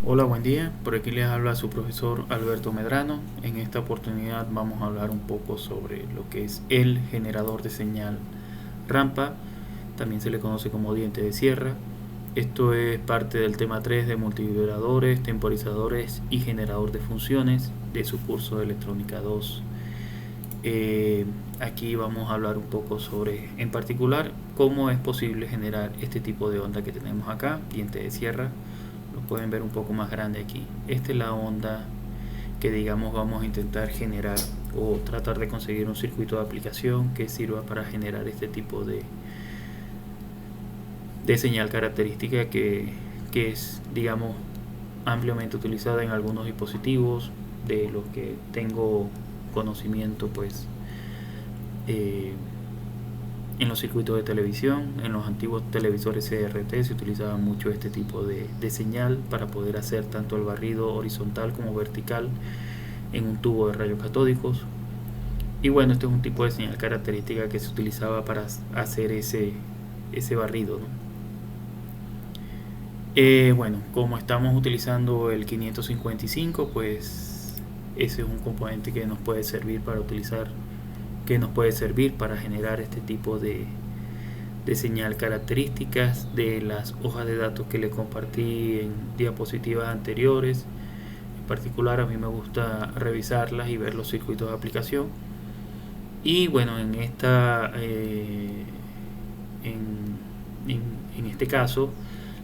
Hola, buen día. Por aquí les habla su profesor Alberto Medrano. En esta oportunidad vamos a hablar un poco sobre lo que es el generador de señal rampa. También se le conoce como diente de sierra. Esto es parte del tema 3 de multivibradores, temporizadores y generador de funciones de su curso de electrónica 2. Aquí vamos a hablar un poco sobre, en particular, cómo es posible generar este tipo de onda que tenemos acá, diente de sierra. Lo pueden ver un poco más grande aquí. Esta es la onda que, digamos, vamos a intentar generar o tratar de conseguir un circuito de aplicación que sirva para generar este tipo de señal característica que es, digamos, ampliamente utilizada en algunos dispositivos de los que tengo conocimiento, pues eh, en los circuitos de televisión. En los antiguos televisores CRT se utilizaba mucho este tipo de señal para poder hacer tanto el barrido horizontal como vertical en un tubo de rayos catódicos. Y bueno, este es un tipo de señal característica que se utilizaba para hacer ese barrido, ¿no? Bueno, como estamos utilizando el 555, pues ese es un componente que nos puede servir para utilizar, que nos puede servir para generar este tipo de señal características de las hojas de datos que les compartí en diapositivas anteriores. En particular, a mí me gusta revisarlas y ver los circuitos de aplicación. Y bueno, en este caso,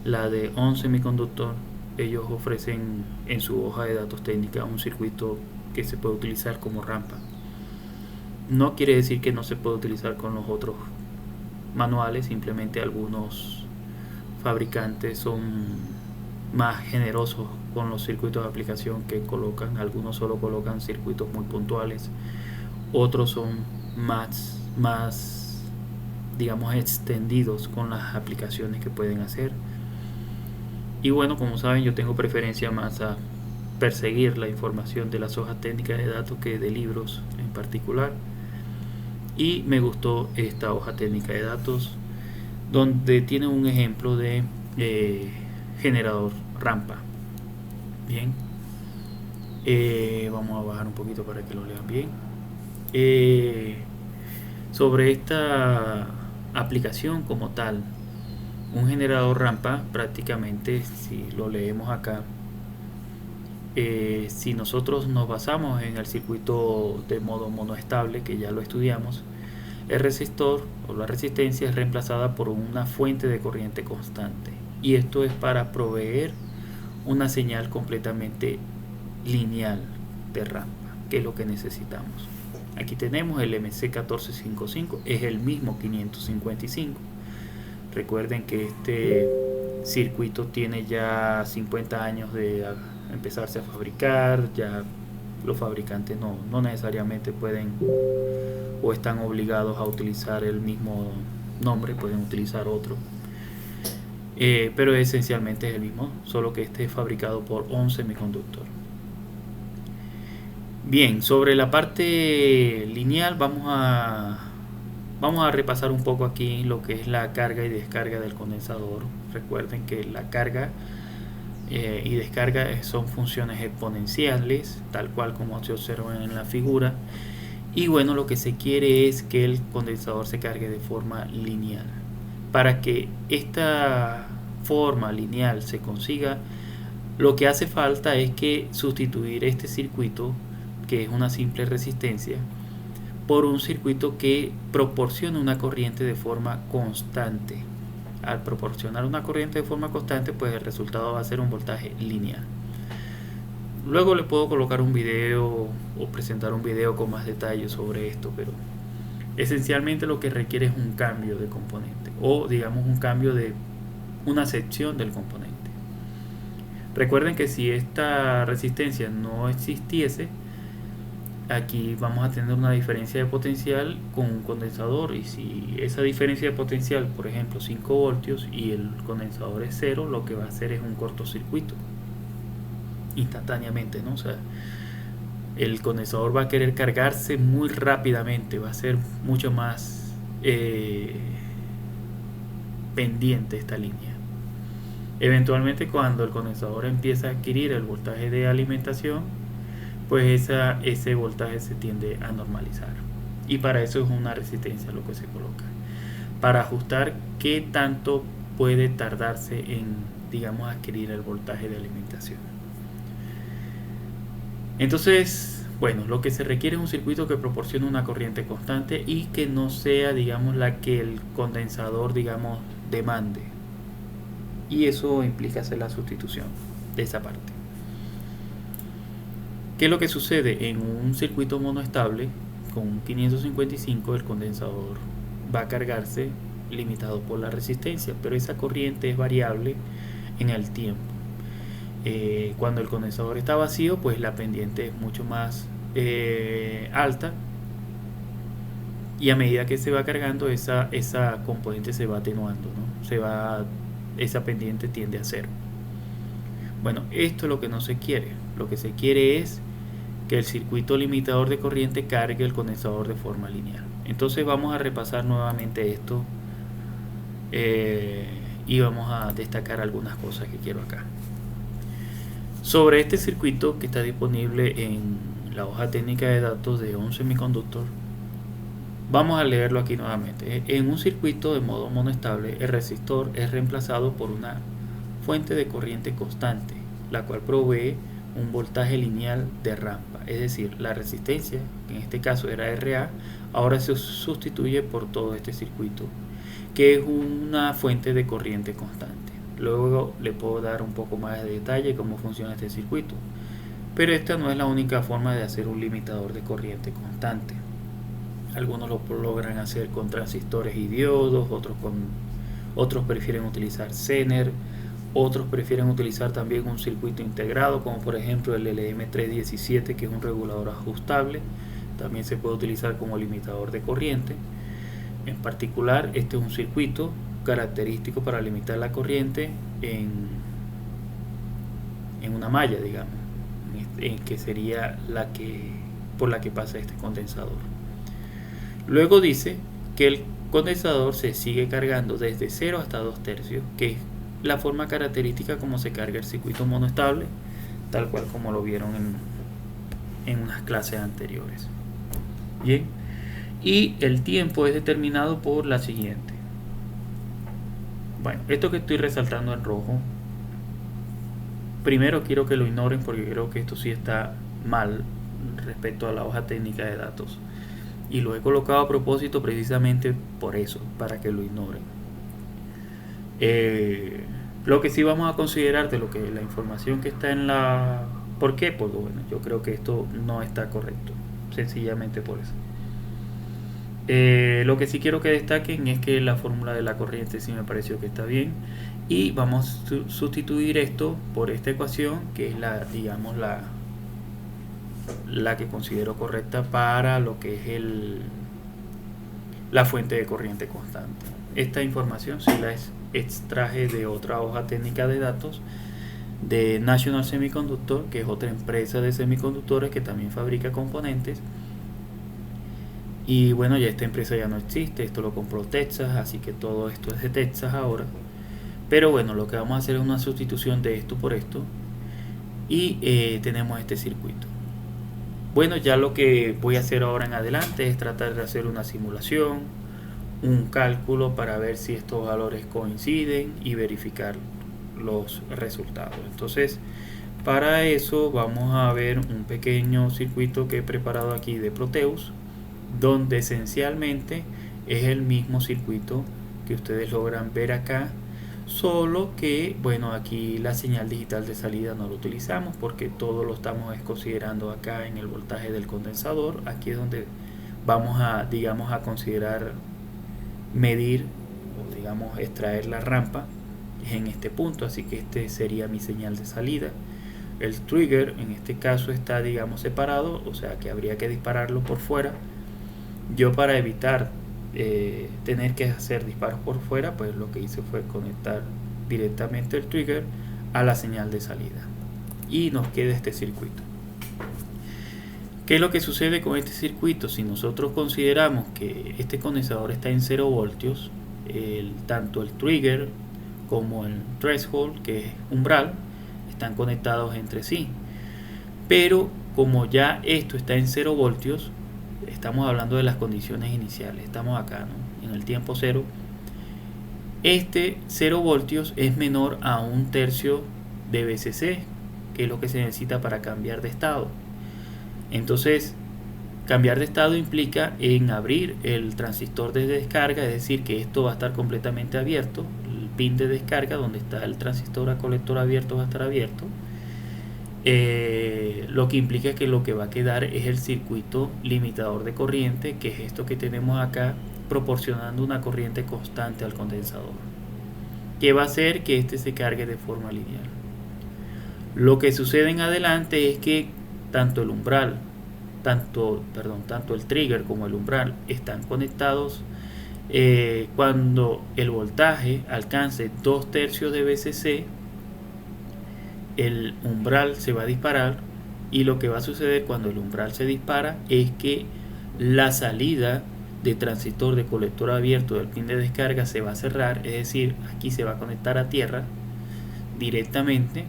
la de ON Semiconductor, ellos ofrecen en su hoja de datos técnica un circuito que se puede utilizar como rampa. No quiere decir que no se puede utilizar con los otros manuales, simplemente algunos fabricantes son más generosos con los circuitos de aplicación que colocan. Algunos solo colocan circuitos muy puntuales, otros son más digamos extendidos con las aplicaciones que pueden hacer. Y bueno, como saben, yo tengo preferencia más a perseguir la información de las hojas técnicas de datos que de libros en particular. Y me gustó esta hoja técnica de datos donde tiene un ejemplo de generador rampa. Bien, vamos a bajar un poquito para que lo lean bien. Eh, Sobre esta aplicación como tal, un generador rampa prácticamente, si lo leemos acá, si nosotros nos basamos en el circuito de modo monoestable, que ya lo estudiamos, el resistor o la resistencia es reemplazada por una fuente de corriente constante. Y esto es para proveer una señal completamente lineal de rampa, que es lo que necesitamos. Aquí tenemos el MC1455, es el mismo 555. Recuerden que este circuito tiene ya 50 años de empezarse a fabricar. Ya los fabricantes no necesariamente pueden o están obligados a utilizar el mismo nombre, pueden utilizar otro. Pero esencialmente es el mismo, solo que este es fabricado por ON Semiconductor. Bien, sobre la parte lineal vamos a repasar un poco aquí lo que es la carga y descarga del condensador. Recuerden que la carga y descarga son funciones exponenciales, tal cual como se observa en la figura. Y bueno, lo que se quiere es que el condensador se cargue de forma lineal. Para que esta forma lineal se consiga, lo que hace falta es que sustituir este circuito, que es una simple resistencia, por un circuito que proporcione una corriente de forma constante. Al proporcionar una corriente de forma constante, pues el resultado va a ser un voltaje lineal. Luego le puedo colocar un video o presentar un video con más detalles sobre esto, pero esencialmente lo que requiere es un cambio de componente o digamos un cambio de una sección del componente. Recuerden que si esta resistencia no existiese, aquí vamos a tener una diferencia de potencial con un condensador, y si esa diferencia de potencial, por ejemplo 5 voltios, y el condensador es 0, lo que va a hacer es un cortocircuito instantáneamente, ¿no? O sea, el condensador va a querer cargarse muy rápidamente, va a ser mucho más pendiente esta línea. Eventualmente, cuando el condensador empieza a adquirir el voltaje de alimentación, pues ese voltaje se tiende a normalizar. Y para eso es una resistencia lo que se coloca, para ajustar qué tanto puede tardarse en, digamos, adquirir el voltaje de alimentación. Entonces, bueno, lo que se requiere es un circuito que proporcione una corriente constante y que no sea, digamos, la que el condensador, digamos, demande. Y eso implica hacer la sustitución de esa parte. ¿Qué es lo que sucede? En un circuito monoestable con un 555 el condensador va a cargarse limitado por la resistencia, pero esa corriente es variable en el tiempo. Cuando el condensador está vacío, pues la pendiente es mucho más alta, y a medida que se va cargando esa componente se va atenuando, ¿no? Esa pendiente tiende a cero. Bueno, esto es lo que no se quiere. Lo que se quiere es que el circuito limitador de corriente cargue el condensador de forma lineal. Entonces vamos a repasar nuevamente esto y vamos a destacar algunas cosas que quiero acá. Sobre este circuito que está disponible en la hoja técnica de datos de un semiconductor, vamos a leerlo aquí nuevamente. En un circuito de modo monoestable, el resistor es reemplazado por una fuente de corriente constante, la cual provee un voltaje lineal de rampa, es decir, la resistencia, que en este caso era RA, ahora se sustituye por todo este circuito, que es una fuente de corriente constante. Luego le puedo dar un poco más de detalle cómo funciona este circuito, pero esta no es la única forma de hacer un limitador de corriente constante. Algunos lo logran hacer con transistores y diodos, otros prefieren utilizar Zener, otros prefieren utilizar también un circuito integrado, como por ejemplo el LM317, que es un regulador ajustable. También se puede utilizar como limitador de corriente. En particular, este es un circuito característico para limitar la corriente en una malla, digamos, que sería por la que pasa este condensador. Luego dice que el condensador se sigue cargando desde 0 hasta 2/3, que es la forma característica como se carga el circuito monoestable, tal cual como lo vieron en unas clases anteriores. Bien, y el tiempo es determinado por la siguiente. Bueno, esto que estoy resaltando en rojo, primero quiero que lo ignoren porque creo que esto sí está mal respecto a la hoja técnica de datos, y lo he colocado a propósito precisamente por eso, para que lo ignoren. Lo que sí vamos a considerar de lo que la información que está en la... ¿Por qué? Porque bueno, yo creo que esto no está correcto, sencillamente por eso. Lo que sí quiero que destaquen es que la fórmula de la corriente sí me pareció que está bien, y vamos a sustituir esto por esta ecuación, que es digamos la que considero correcta para lo que es la fuente de corriente constante. Esta información sí la extraje de otra hoja técnica de datos de National Semiconductor, que es otra empresa de semiconductores que también fabrica componentes. Y bueno, ya esta empresa ya no existe, esto lo compró Texas, así que todo esto es de Texas ahora. Pero bueno, lo que vamos a hacer es una sustitución de esto por esto, y tenemos este circuito. Bueno, ya lo que voy a hacer ahora en adelante es tratar de hacer una simulación, un cálculo para ver si estos valores coinciden y verificar los resultados. Entonces, para eso vamos a ver un pequeño circuito que he preparado aquí de Proteus, donde esencialmente es el mismo circuito que ustedes logran ver acá, solo que bueno, aquí la señal digital de salida no lo utilizamos porque todo lo estamos considerando acá en el voltaje del condensador. Aquí es donde vamos a, digamos, a considerar medir o digamos extraer la rampa, es en este punto, así que este sería mi señal de salida. El trigger en este caso está, digamos, separado, o sea que habría que dispararlo por fuera. Yo, para evitar tener que hacer disparos por fuera, pues lo que hice fue conectar directamente el trigger a la señal de salida y nos queda este circuito. ¿Qué es lo que sucede con este circuito? Si nosotros consideramos que este condensador está en 0 voltios, tanto el trigger como el threshold, que es umbral, están conectados entre sí. Pero como ya esto está en 0 voltios, estamos hablando de las condiciones iniciales, estamos acá, ¿no?, en el tiempo cero. Este 0 voltios es menor a 1/3 de VCC, que es lo que se necesita para cambiar de estado. Entonces, cambiar de estado implica en abrir el transistor de descarga, es decir, que esto va a estar completamente abierto. El pin de descarga, donde está el transistor a colector abierto, va a estar abierto. Lo que implica que lo que va a quedar es el circuito limitador de corriente, que es esto que tenemos acá, proporcionando una corriente constante al condensador, que va a hacer que este se cargue de forma lineal. Lo que sucede en adelante es que tanto el umbral, tanto el trigger como el umbral están conectados. Cuando el voltaje alcance 2/3 de VCC, el umbral se va a disparar, y lo que va a suceder cuando el umbral se dispara es que la salida de transistor de colector abierto del pin de descarga se va a cerrar, es decir, aquí se va a conectar a tierra directamente,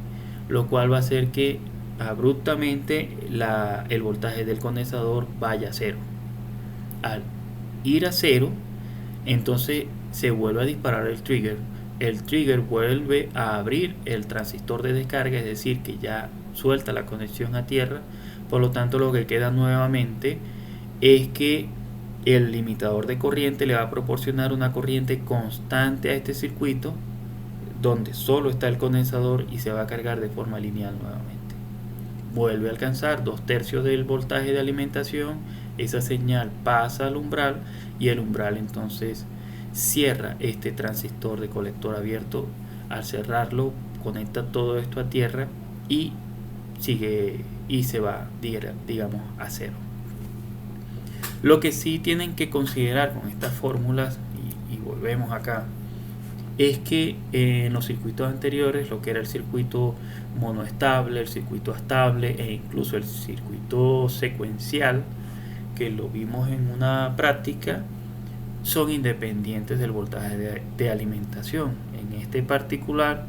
lo cual va a hacer que abruptamente el voltaje del condensador vaya a cero. Al ir a cero, entonces se vuelve a disparar el trigger. El trigger vuelve a abrir el transistor de descarga, es decir, que ya suelta la conexión a tierra. Por lo tanto, lo que queda nuevamente es que el limitador de corriente le va a proporcionar una corriente constante a este circuito, donde solo está el condensador, y se va a cargar de forma lineal nuevamente. Vuelve a alcanzar 2/3 del voltaje de alimentación, esa señal pasa al umbral, y el umbral entonces cierra este transistor de colector abierto. Al cerrarlo, conecta todo esto a tierra y sigue, y se va, digamos, a cero. Lo que sí tienen que considerar con estas fórmulas, y volvemos acá, es que en los circuitos anteriores, lo que era el circuito monoestable, el circuito estable e incluso el circuito secuencial, que lo vimos en una práctica, son independientes del voltaje de alimentación. En este particular,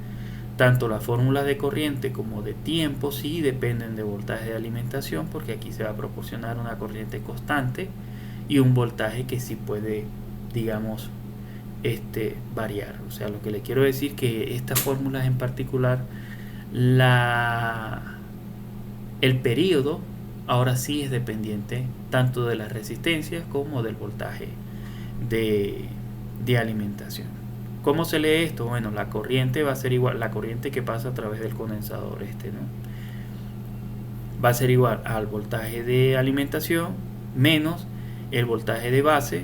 tanto las fórmulas de corriente como de tiempo sí dependen de voltaje de alimentación, porque aquí se va a proporcionar una corriente constante y un voltaje que sí puede, digamos, variar. O sea, lo que le quiero decir que estas fórmulas en particular, el periodo ahora sí es dependiente tanto de las resistencias como del voltaje de alimentación. ¿Cómo se lee esto? Bueno, la corriente va a ser igual, la corriente que pasa a través del condensador, ¿no?, va a ser igual al voltaje de alimentación menos el voltaje de base,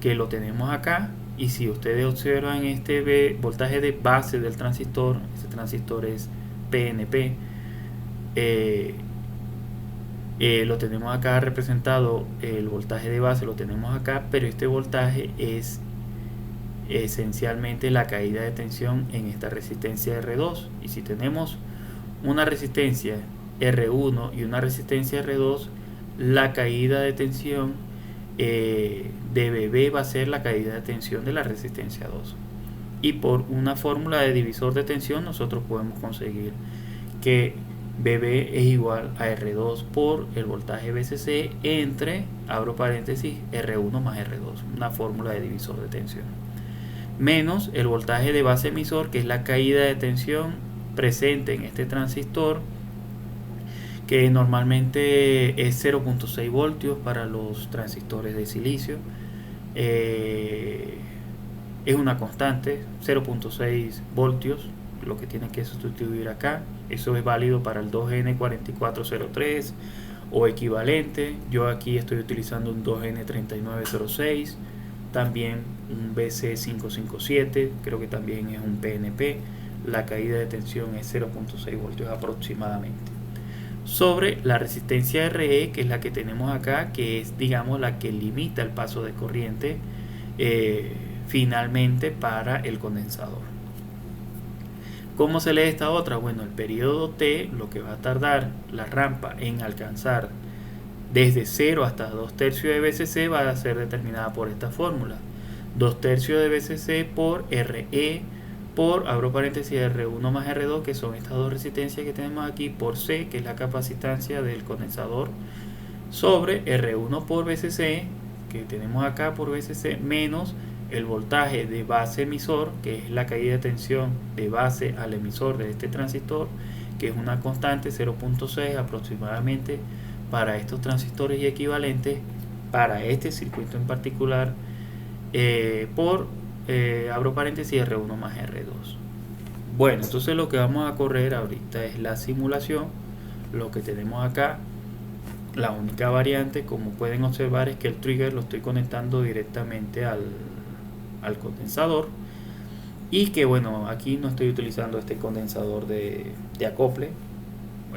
que lo tenemos acá. Y si ustedes observan este voltaje de base del transistor, este transistor es PNP, lo tenemos acá representado, el voltaje de base lo tenemos acá, pero este voltaje es esencialmente la caída de tensión en esta resistencia R2. Y si tenemos una resistencia R1 y una resistencia R2, la caída de tensión de BB va a ser la caída de tensión de la resistencia 2. Y por una fórmula de divisor de tensión nosotros podemos conseguir que BB es igual a R2 por el voltaje VCC entre, abro paréntesis, R1 más R2, una fórmula de divisor de tensión, menos el voltaje de base emisor, que es la caída de tensión presente en este transistor, que normalmente es 0.6 voltios para los transistores de silicio. Es una constante, 0.6 voltios, lo que tienen que sustituir acá. Eso es válido para el 2N4403 o equivalente. Yo aquí estoy utilizando un 2N3906, también un BC557, creo que también es un PNP. La caída de tensión es 0.6 voltios aproximadamente. Sobre la resistencia RE, que es la que tenemos acá, que es, digamos, la que limita el paso de corriente finalmente para el condensador. ¿Cómo se lee esta otra? Bueno, el periodo T, lo que va a tardar la rampa en alcanzar desde 0 hasta 2/3 de VCC, va a ser determinada por esta fórmula. 2/3 de VCC por RE por, abro paréntesis, R1 más R2, que son estas dos resistencias que tenemos aquí, por C, que es la capacitancia del condensador, sobre R1 por VCC, que tenemos acá por VCC, menos el voltaje de base emisor, que es la caída de tensión de base al emisor de este transistor, que es una constante 0.6 aproximadamente para estos transistores y equivalentes para este circuito en particular, por abro paréntesis R1 más R2. Bueno, entonces lo que vamos a correr ahorita es la simulación. Lo que tenemos acá, la única variante, como pueden observar, es que el trigger lo estoy conectando directamente al condensador, y que bueno, aquí no estoy utilizando este condensador de acople.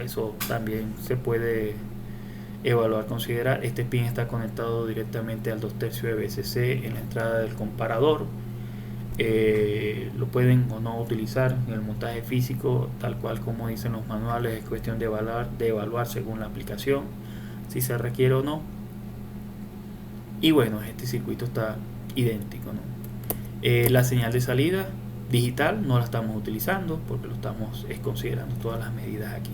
Eso también se puede evaluar, considerar. Este pin está conectado directamente al 2/3 de VCC en la entrada del comparador. Lo pueden o no utilizar en el montaje físico, tal cual como dicen los manuales. Es cuestión de evaluar según la aplicación si se requiere o no. Y bueno, este circuito está idéntico, ¿no? La señal de salida digital no la estamos utilizando porque lo estamos considerando todas las medidas aquí.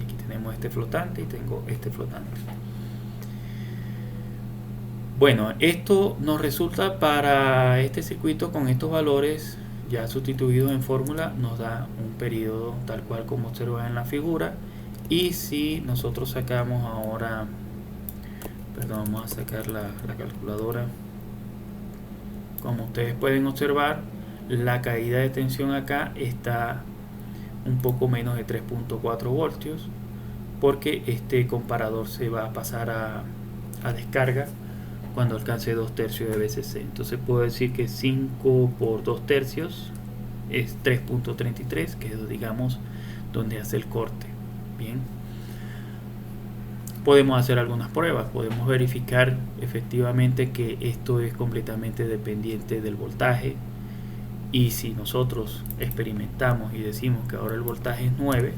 Aquí tenemos este flotante y tengo este flotante. Bueno, esto nos resulta para este circuito con estos valores ya sustituidos en fórmula, nos da un periodo tal cual como observan en la figura. Y si nosotros sacamos ahora, perdón, vamos a sacar la calculadora. Como ustedes pueden observar, la caída de tensión acá está un poco menos de 3.4 voltios, porque este comparador se va a pasar a descarga cuando alcance 2/3 de VCC. Entonces puedo decir que 5 por 2/3 es 3.33, que es, digamos, donde hace el corte. Bien, podemos hacer algunas pruebas, podemos verificar efectivamente que esto es completamente dependiente del voltaje. Y si nosotros experimentamos y decimos que ahora el voltaje es 9,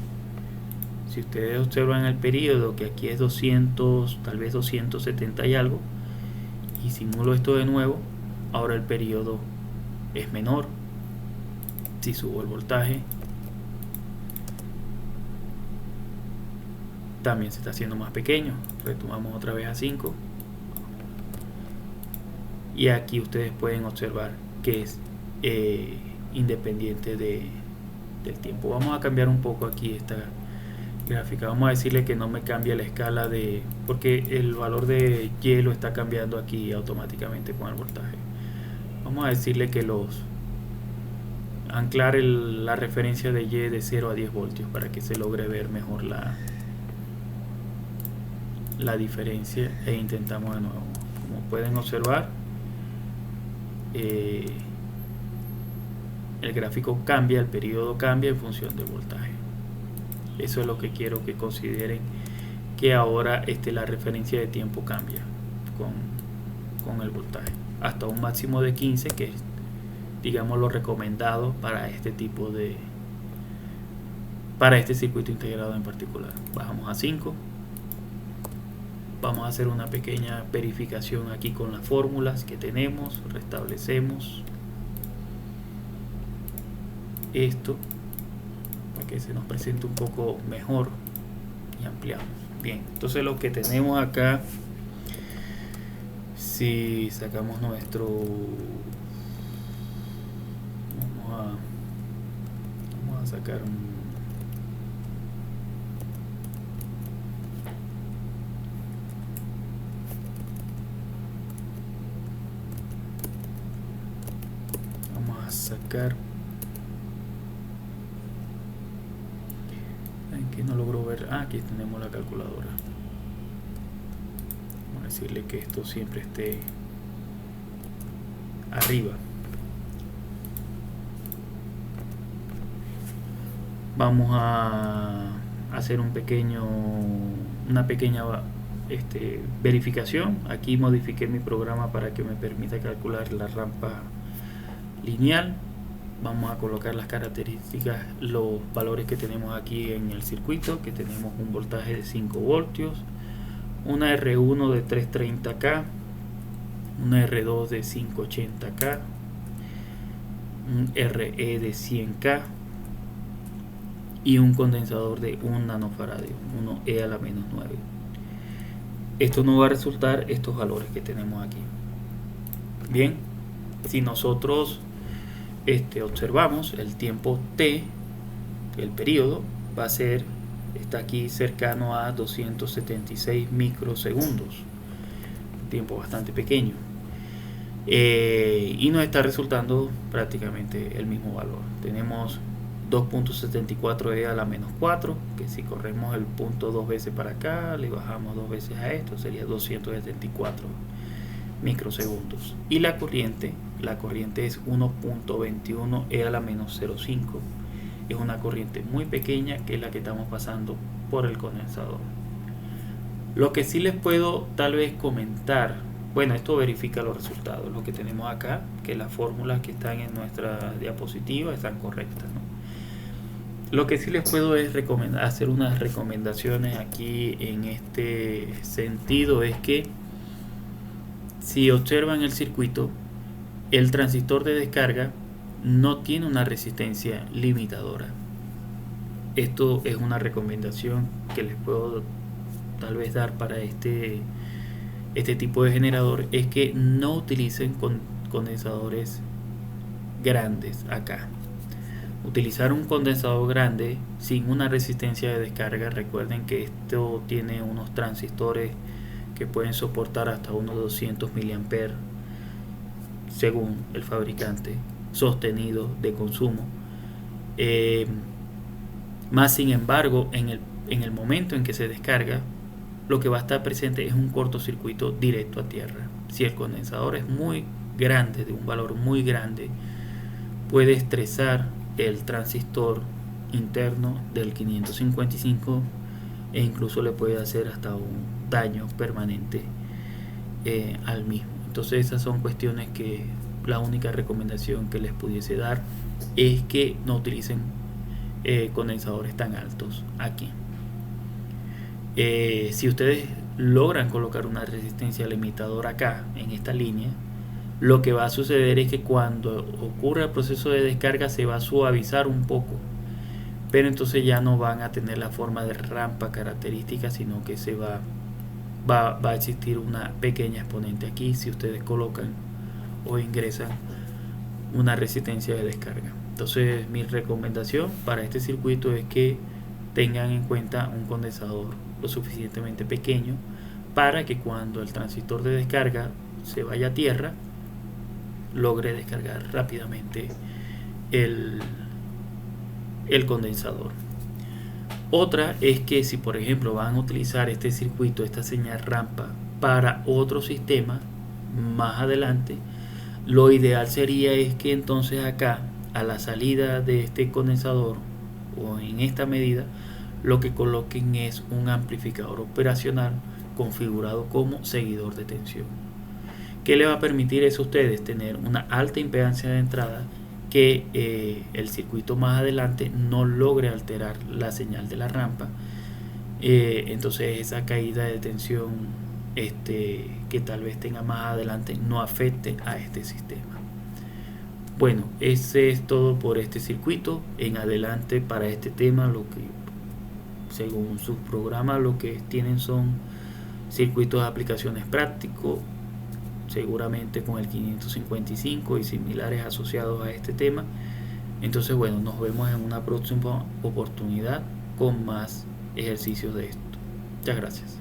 si ustedes observan el periodo, que aquí es 200, tal vez 270 y algo, y simulo esto de nuevo, ahora el periodo es menor. Si subo el voltaje, también se está haciendo más pequeño. Retomamos otra vez a 5, y aquí ustedes pueden observar que es independiente del tiempo. Vamos a cambiar un poco aquí esta gráfica. Vamos a decirle que no me cambie la escala porque el valor de Y lo está cambiando aquí automáticamente con el voltaje. Vamos a decirle que anclar la referencia de Y de 0 a 10 voltios para que se logre ver mejor la diferencia, e intentamos de nuevo. Como pueden observar, el gráfico cambia, el periodo cambia en función del voltaje. Eso es lo que quiero que consideren, que ahora la referencia de tiempo cambia con el voltaje hasta un máximo de 15, que es, digamos, lo recomendado para este tipo para este circuito integrado en particular. Bajamos a 5. Vamos a hacer una pequeña verificación aquí con las fórmulas que tenemos. Restablecemos esto para que se nos presente un poco mejor y ampliamos. Bien, entonces lo que tenemos acá, si sacamos nuestro, vamos a sacar sacar, aquí no logro ver, aquí tenemos la calculadora. Vamos a decirle que esto siempre esté arriba. Vamos a hacer una pequeña verificación. Aquí modifiqué mi programa para que me permita calcular la rampa lineal. Vamos a colocar las características, los valores que tenemos aquí en el circuito, que tenemos un voltaje de 5 voltios, una R1 de 330K, una R2 de 580K, un RE de 100K y un condensador de 1 nanofaradio, 1 E a la menos 9. Esto nos va a resultar estos valores que tenemos aquí. Bien, si nosotros observamos el tiempo T, el periodo va a ser, está aquí cercano a 276 microsegundos, un tiempo bastante pequeño, y nos está resultando prácticamente el mismo valor. Tenemos 2.74 E a la menos 4, que si corremos el punto 2 veces para acá, le bajamos 2 veces a esto, sería 274 microsegundos. Y la corriente es 1.21 E a la menos 0.5. Es una corriente muy pequeña, que es la que estamos pasando por el condensador. Lo que sí les puedo tal vez comentar, bueno, esto verifica los resultados, lo que tenemos acá, que las fórmulas que están en nuestra diapositiva están correctas, ¿no? Lo que sí les puedo es hacer unas recomendaciones aquí en este sentido, es que si observan el circuito, el transistor de descarga no tiene una resistencia limitadora. Esto es una recomendación que les puedo tal vez dar para este tipo de generador, es que no utilicen condensadores grandes acá. Utilizar un condensador grande sin una resistencia de descarga, recuerden que esto tiene unos transistores que pueden soportar hasta unos 200 mA según el fabricante, sostenido de consumo. Más sin embargo, en el momento en que se descarga, lo que va a estar presente es un cortocircuito directo a tierra. Si el condensador es muy grande, de un valor muy grande, puede estresar el transistor interno del 555 e incluso le puede hacer hasta un daño permanente al mismo. Entonces esas son cuestiones que la única recomendación que les pudiese dar es que no utilicen condensadores tan altos aquí. Si ustedes logran colocar una resistencia limitadora acá en esta línea, lo que va a suceder es que cuando ocurra el proceso de descarga se va a suavizar un poco, pero entonces ya no van a tener la forma de rampa característica, sino que se va a existir una pequeña exponente aquí si ustedes colocan o ingresan una resistencia de descarga. Entonces mi recomendación para este circuito es que tengan en cuenta un condensador lo suficientemente pequeño para que cuando el transistor de descarga se vaya a tierra logre descargar rápidamente el condensador. Otra es que si por ejemplo van a utilizar este circuito, esta señal rampa para otro sistema más adelante, lo ideal sería es que entonces acá a la salida de este condensador o en esta medida lo que coloquen es un amplificador operacional configurado como seguidor de tensión. ¿Qué le va a permitir eso a ustedes? Tener una alta impedancia de entrada, que el circuito más adelante no logre alterar la señal de la rampa. Entonces esa caída de tensión que tal vez tenga más adelante no afecte a este sistema. Bueno, ese es todo por este circuito. En adelante para este tema, lo que según sus programas lo que tienen son circuitos de aplicaciones prácticos, seguramente con el 555 y similares asociados a este tema. Entonces bueno, nos vemos en una próxima oportunidad con más ejercicios de esto. Muchas gracias.